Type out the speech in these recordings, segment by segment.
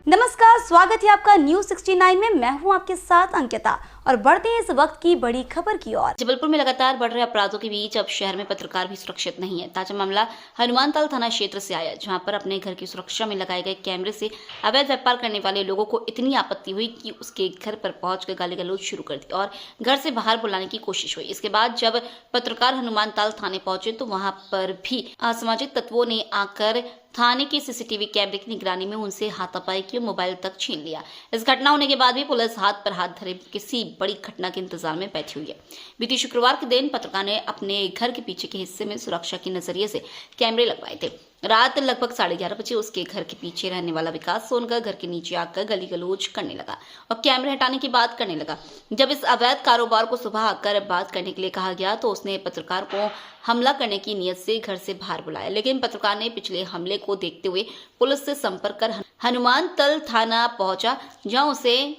नमस्कार, स्वागत है आपका न्यूज 69 में। मैं हूं आपके साथ अंकिता और बढ़ते हैं इस वक्त की बड़ी खबर की ओर। जबलपुर में लगातार बढ़ रहे अपराधों के बीच अब शहर में पत्रकार भी सुरक्षित नहीं है। ताजा मामला हनुमानताल थाना क्षेत्र से आया, जहां पर अपने घर की सुरक्षा में लगाए गए कैमरे से अवैध व्यापार करने वाले लोगों को इतनी आपत्ति हुई कि उसके घर पर पहुंचकर गाली गलौज शुरू कर दी और घर से बाहर बुलाने की कोशिश हुई। इसके बाद जब पत्रकार हनुमानताल थाने पहुंचे तो वहां पर भी असामाजिक तत्वों ने आकर थाने के सीसीटीवी कैमरे की निगरानी में उनसे हाथापाई की और मोबाइल तक छीन लिया। इस घटना होने के बाद भी पुलिस हाथ पर हाथ धरे किसी बड़ी घटना के इंतजार में बैठी हुई है। बीती शुक्रवार के दिन पत्रकार ने अपने घर के पीछे के हिस्से में सुरक्षा के नजरिए से कैमरे लगवाए थे। रात लगभग 11:30 बजे उसके घर के पीछे रहने वाला विकास सोनकर घर के नीचे आकर गली गलोच करने लगा और कैमरे हटाने की बात करने लगा। जब इस अवैध कारोबार को सुबह आकर बात करने के लिए कहा गया तो उसने पत्रकार को हमला करने की नीयत से घर से बाहर बुलाया, लेकिन पत्रकार ने पिछले हमले को देखते हुए पुलिस से संपर्क कर हनुमानतल थाना पहुंचा, जहां उसे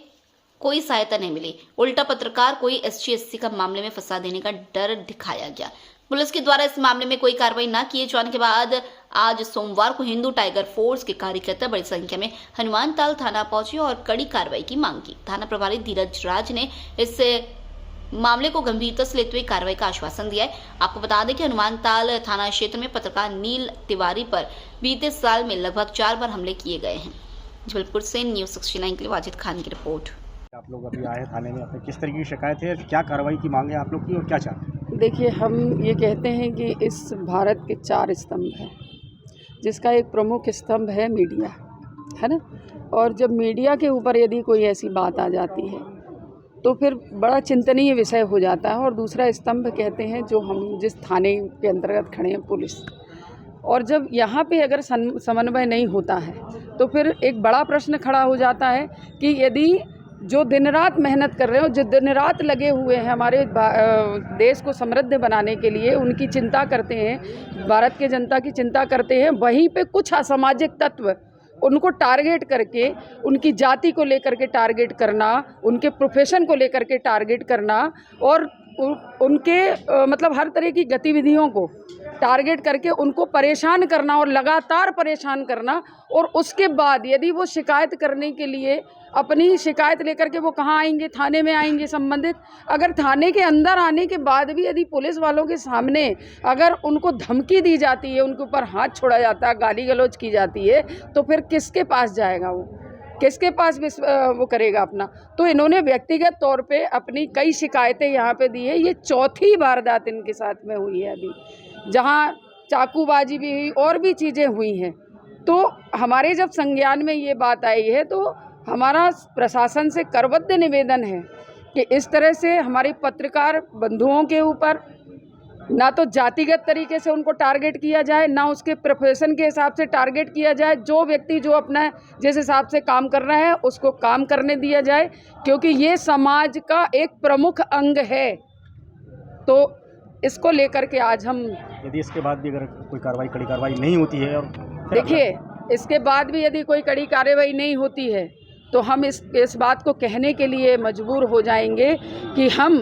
कोई सहायता नहीं मिली। उल्टा पत्रकार कोई SG-SC का मामले में फंसा देने का डर दिखाया गया। पुलिस के द्वारा इस मामले में कोई कार्रवाई न किए जाने के बाद आज सोमवार को हिंदू टाइगर फोर्स के कार्यकर्ता बड़ी संख्या में हनुमानताल थाना पहुंचे और कड़ी कार्रवाई की मांग की। थाना प्रभारी धीरज राज ने इस मामले को गंभीरता से लेते हुए कार्रवाई का आश्वासन दिया है। आपको बता दें कि हनुमानताल थाना क्षेत्र में पत्रकार नील तिवारी पर बीते साल में लगभग 4 बार हमले किए गए हैं। जबलपुर से न्यूज 69 के लिए वाजिद खान की रिपोर्ट। आप लोग अभी आए थाने में, अपने किस तरीके की शिकायत है, क्या कार्रवाई की मांग है आप लोग की और क्या चाहते हैं? देखिए, हम ये कहते हैं कि इस भारत के 4 स्तंभ हैं, जिसका एक प्रमुख स्तंभ है मीडिया, है ना। और जब मीडिया के ऊपर यदि कोई ऐसी बात आ जाती है तो फिर बड़ा चिंतनीय विषय हो जाता है। और दूसरा स्तंभ कहते हैं जो हम जिस थाने के अंतर्गत खड़े हैं, पुलिस। और जब यहाँ पे अगर समन्वय नहीं होता है तो फिर एक बड़ा प्रश्न खड़ा हो जाता है कि यदि जो दिन रात मेहनत कर रहे हो, जो दिन रात लगे हुए हैं हमारे देश को समृद्ध बनाने के लिए, उनकी चिंता करते हैं, भारत के जनता की चिंता करते हैं, वहीं पे कुछ असामाजिक तत्व उनको टारगेट करके, उनकी जाति को लेकर के टारगेट करना, उनके प्रोफेशन को लेकर के टारगेट करना और उनके मतलब हर तरह की गतिविधियों को टारगेट करके उनको परेशान करना और लगातार परेशान करना। और उसके बाद यदि वो शिकायत करने के लिए अपनी शिकायत लेकर के वो कहाँ आएंगे? थाने में आएंगे संबंधित। अगर थाने के अंदर आने के बाद भी यदि पुलिस वालों के सामने अगर उनको धमकी दी जाती है, उनके ऊपर हाथ छोड़ा जाता है, गाली गलौज की जाती है, तो फिर किसके पास जाएगा वो? किसके पास वो करेगा अपना? तो इन्होंने व्यक्तिगत तौर पे अपनी कई शिकायतें यहाँ पे दी है। ये चौथी वारदात इनके साथ में हुई है अभी, जहाँ चाकूबाजी भी हुई और भी चीज़ें हुई हैं। तो हमारे जब संज्ञान में ये बात आई है तो हमारा प्रशासन से करबद्ध निवेदन है कि इस तरह से हमारे पत्रकार बंधुओं के ऊपर ना तो जातिगत तरीके से उनको टारगेट किया जाए, ना उसके प्रोफेशन के हिसाब से टारगेट किया जाए। जो व्यक्ति जो अपना जिस हिसाब से काम कर रहा है उसको काम करने दिया जाए, क्योंकि ये समाज का एक प्रमुख अंग है। तो इसको लेकर के आज हम, यदि इसके बाद भी अगर कोई कार्रवाई, कड़ी कार्रवाई नहीं होती है, और देखिए इसके बाद भी यदि कोई कड़ी कार्रवाई नहीं होती है तो हम इस बात को कहने के लिए मजबूर हो जाएंगे कि हम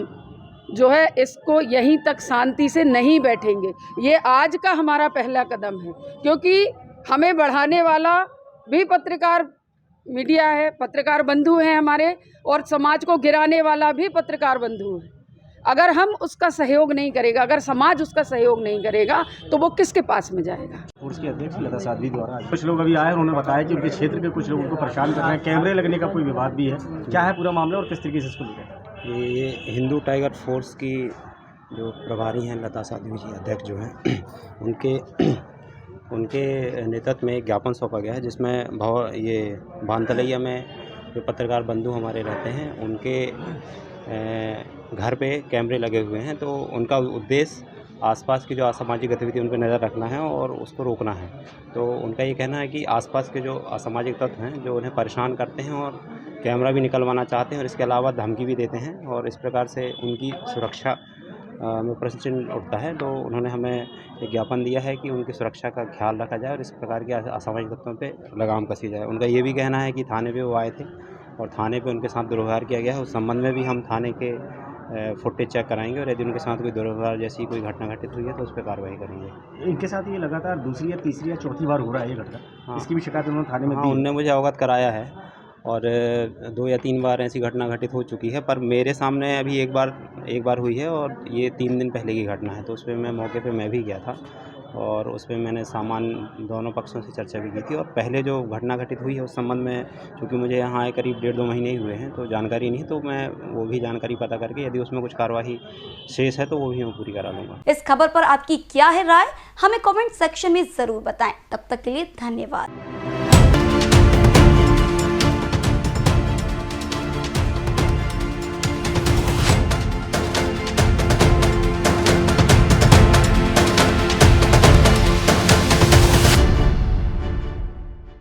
जो है इसको यहीं तक शांति से नहीं बैठेंगे। ये आज का हमारा पहला कदम है, क्योंकि हमें बढ़ाने वाला भी पत्रकार मीडिया है, पत्रकार बंधु हैं हमारे, और समाज को गिराने वाला भी पत्रकार बंधु है। अगर हम उसका सहयोग नहीं करेगा, अगर समाज उसका सहयोग नहीं करेगा तो वो किसके पास में जाएगा? फोर्स के अध्यक्ष लता साध्वी द्वारा कुछ लोग अभी आए, उन्होंने बताया कि उनके क्षेत्र के कुछ लोग उनको परेशान कर रहे हैं, कैमरे लगने का कोई विवाद भी है। क्या है पूरा मामला और किस तरीके से इसको लेकर? ये हिंदू टाइगर फोर्स की जो प्रभारी हैं लता साध्वी जी, अध्यक्ष जो हैं, उनके नेतृत्व में एक ज्ञापन सौंपा गया है, जिसमें ये भानतलैया में जो पत्रकार बंधु हमारे रहते हैं उनके घर पे कैमरे लगे हुए हैं। तो उनका उद्देश्य आसपास की जो असामाजिक गतिविधि उन पर नज़र रखना है और उसको रोकना है। तो उनका ये कहना है कि आसपास के जो असामाजिक तत्व हैं जो उन्हें परेशान करते हैं और कैमरा भी निकलवाना चाहते हैं और इसके अलावा धमकी भी देते हैं, और इस प्रकार से उनकी सुरक्षा में प्रश्न चिन्ह उठता है। तो उन्होंने हमें एक ज्ञापन दिया है कि उनकी सुरक्षा का ख्याल रखा जाए और इस प्रकार के असामाजिक तत्वों पर लगाम कसी जाए। उनका ये भी कहना है कि थाने पर वो आए थे और थाने पे उनके साथ दुर्व्यवहार किया गया है। उस संबंध में भी हम थाने के फुटेज चेक कराएंगे और यदि उनके साथ कोई दुर्व्यवहार जैसी कोई घटना घटित हुई है तो उस पर कार्रवाई करेंगे। इनके साथ ये लगातार दूसरी या तीसरी या चौथी बार हो रहा है ये घटना। हाँ। इसकी भी शिकायत उन्होंने थाने में हाँ, दी। उनने मुझे अवगत कराया है और 2 या 3 बार ऐसी घटना घटित हो चुकी है, पर मेरे सामने अभी एक बार हुई है और ये 3 दिन पहले की घटना है। तो उसपे मैं मौके पे मैं भी गया था और उसपे मैंने सामान दोनों पक्षों से चर्चा भी की थी। और पहले जो घटना घटित हुई है उस संबंध में चूँकि मुझे यहाँ आए करीब 1.5-2 महीने ही हुए हैं तो जानकारी नहीं, तो मैं वो भी जानकारी पता करके यदि उसमें कुछ कार्यवाही शेष है तो वो भी मैं पूरी करा लूँगा। इस खबर पर आपकी क्या है राय, हमें कमेंट सेक्शन में जरूर बताएं। तब तक के लिए धन्यवाद।